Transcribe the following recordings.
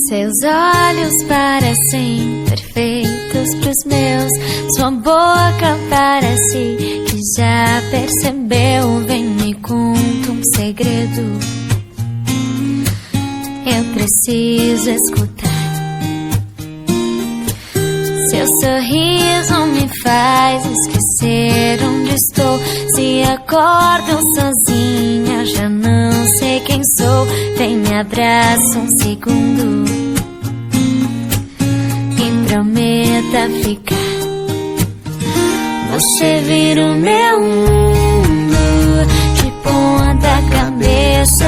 Seus olhos parecem perfeitos pros meus. Sua boca parece que já percebeu. Vem, me conta um segredo, eu preciso escutar. Seu sorriso me faz esquecer onde estou. Se acordo sozinha, já não sei quem sou. Vem, me abraça um segundo e prometa ficar. Você vira o meu mundo de ponta cabeça.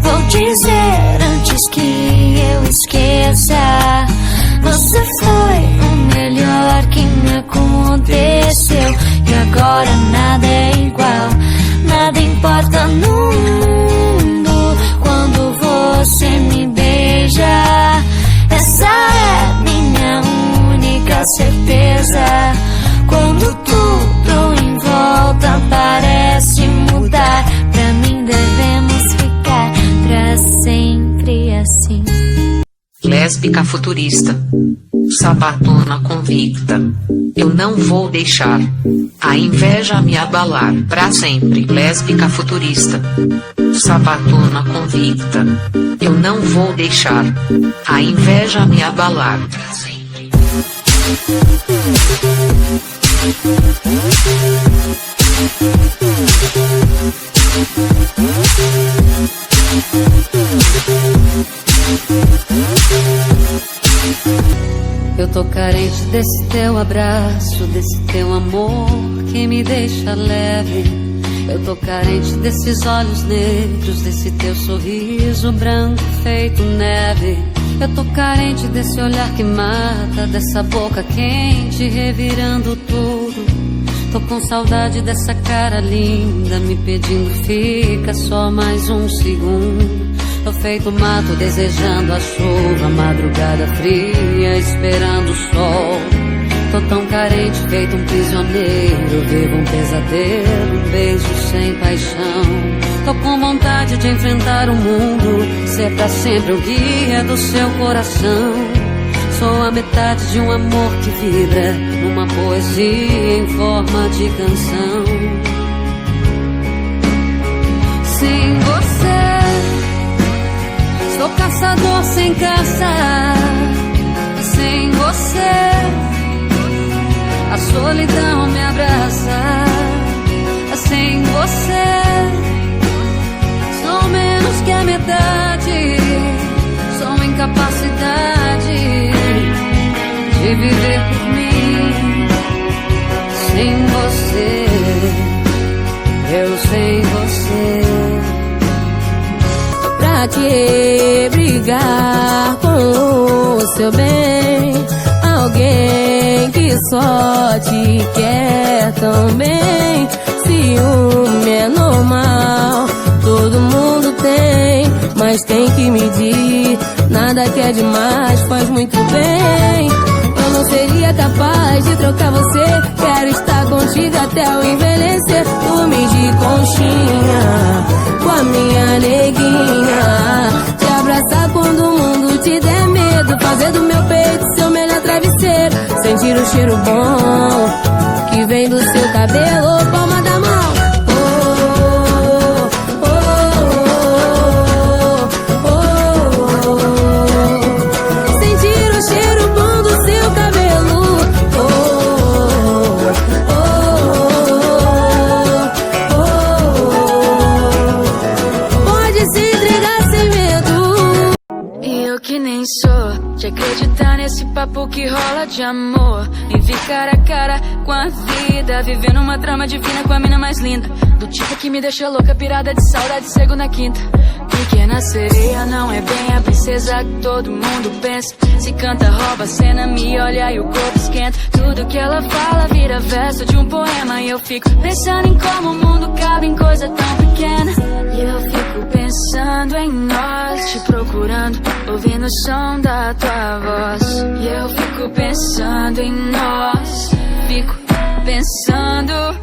Vou dizer antes que eu esqueça, você foi o melhor que me aconteceu. E agora nada é igual, nada importa no mundo quando você me beija. Essa é minha única certeza. Quando tudo em volta parece mudar, pra mim devemos ficar pra sempre assim. Lésbica futurista, sabatona convicta, eu não vou deixar a inveja me abalar pra sempre. Lésbica futurista, sabatona convicta, eu não vou deixar a inveja me abalar pra sempre. Eu tô carente desse teu abraço, desse teu amor que me deixa leve. Eu tô carente desses olhos negros, desse teu sorriso branco feito neve. Eu tô carente desse olhar que mata, dessa boca quente revirando tudo. Tô com saudade dessa cara linda me pedindo fica só mais um segundo. Tô feito mato desejando a chuva, madrugada fria esperando o sol. Tô tão carente feito um prisioneiro, vivo um pesadelo, um beijo sem paixão. Tô com vontade de enfrentar o mundo, ser pra sempre o guia do seu coração. Sou a metade de um amor que vibra numa poesia em forma de canção. Sem você sou caçador sem caça. Sem você a solidão me abraça. Sem você sou menos que a metade. Sou incapacidade de viver por mim. Sem você, eu sem você. Pra te brigar com o seu bem, alguém que só te quer tão bem. Ciúme é normal, todo mundo tem, mas tem que medir. Nada que é demais faz muito bem. Eu não seria capaz de trocar você. Quero estar contigo até o envelhecer. Dormir de conchinha com a minha neguinha, te abraçar quando o mundo te der medo, fazer do meu peito seu melhor travesseiro, sentir o cheiro bom que vem do seu cabelo, palma da mão. Sentir o cheiro bom do seu cabelo. Pode se entregar sem medo. E eu que nem sou de acreditar nesse papo que rola de amor. Me vi cara a cara com a vida, vivendo uma trama divina com a mina mais linda, do tipo que me deixa louca, pirada de saudade, segunda, quinta. Pequena sereia não é bem a princesa que todo mundo pensa. Se canta, rouba a cena, me olha e o corpo esquenta. Tudo que ela fala vira verso de um poema. E eu fico pensando em como o mundo cabe em coisa tão pequena. E eu fico pensando em nós, te procurando, ouvindo o som da tua voz. E eu fico pensando em nós, fico pensando.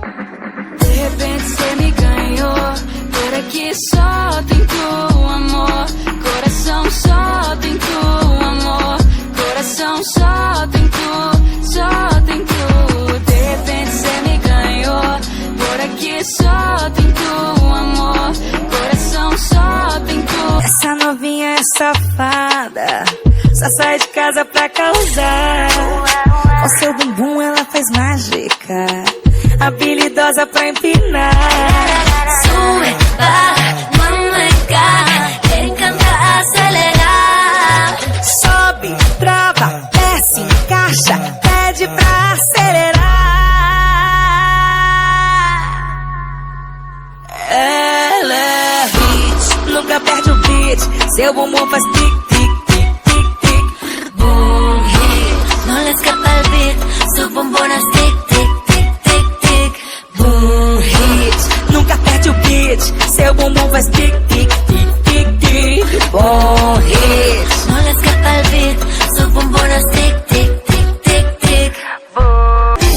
De repente cê me ganhou. Por aqui só tem tu, amor. Coração só tem tu. safada, só sai de casa pra causar. Com seu bumbum ela faz mágica, habilidosa pra empinar. Sube, baja, maneca, quiere encantar acelerar. Sobe, trava, desce, encaixa, pede pra acelerar. Ela é hit, nunca perde o beat, seu bumbum faz tic, tic, tic, tic, tic. Boom, hit, no le escapa el beat, su bombona es tic, tic, tic, tic, tic. Boom hit, nunca perde o beat, seu bumbum faz tic, tic, tic, tic, tic. Boom hit, No le escapa el beat, su bombona es tic, tic, tic, tic, tic.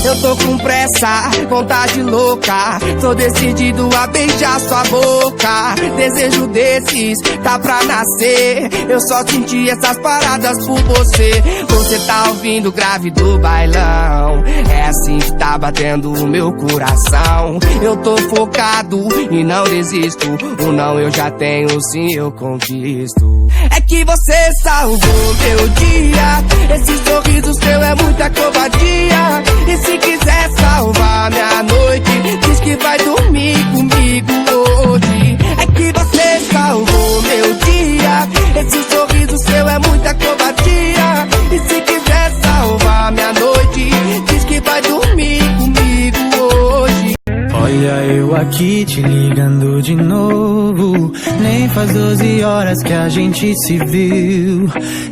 Eu tô com pressa, vontade louca, tô decidido a beijar sua boca. Desejo desses, tá pra nascer, eu só senti essas paradas por você. Você tá ouvindo o grave do bailão, é assim que tá batendo o meu coração. Eu tô focado e não desisto, o não eu já tenho, sim eu conquisto. É que você salvou meu dia, esse sorriso seu é muita covardia. E se quiser salvar minha noite, diz que vai dormir comigo hoje. É que você salvou meu dia, esse sorriso seu é muita covardia. E se quiser salvar minha noite, diz que vai dormir comigo hoje. Olha eu aqui te ligando de novo, nem faz 12 horas que a gente se viu.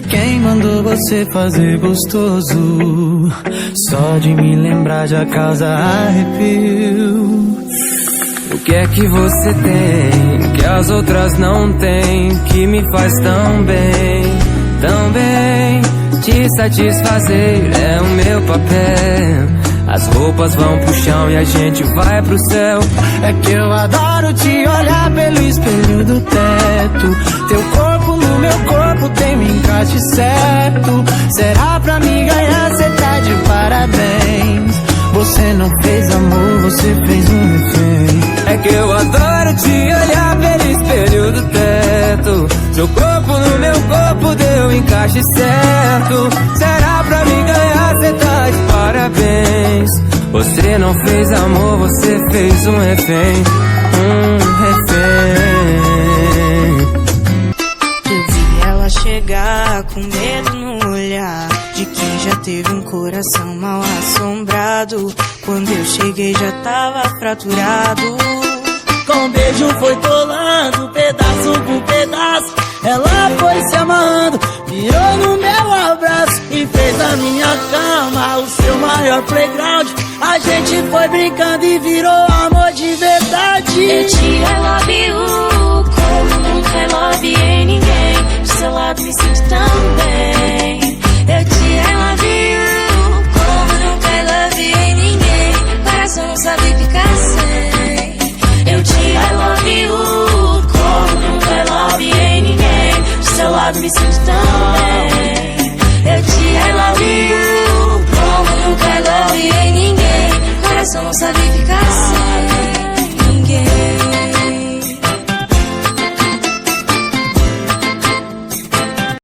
Quem mandou você fazer gostoso? Só de me lembrar já causa arrepio. O que é que você tem que as outras não têm, que me faz tão bem te satisfazer é o meu papel. As roupas vão pro chão e a gente vai pro céu. É que eu adoro te olhar pelo espelho do teto. Teu corpo no meu corpo tem um encaixe certo. Será pra mim ganhar, cê tá de parabéns. Você não fez amor, você fez um refém. É que eu adoro te olhar pelo espelho do teto. Seu corpo no meu corpo deu encaixe certo. Será pra mim ganhar, cê tá de parabéns. Você não fez amor, você fez um refém. eu vi ela chegar com medo no olhar, de quem já teve um coração mal assombrado. Quando eu cheguei já tava fraturado. Com beijo foi colando, pedaço por pedaço. Ela foi se amarrando, virou no meu abraço e fez a minha cama o seu maior playground. A gente foi brincando e virou amor de verdade. Eu te I love you, como nunca I love ninguém. Do seu lado me sinto tão bem. Eu te I love you, como nunca I love ninguém. Coração não sabe ficar sem. Eu te I love you, como nunca I love ninguém. Do seu lado me sinto tão bem. Eu te I love you, como nunca I love ninguém. Coração não sabe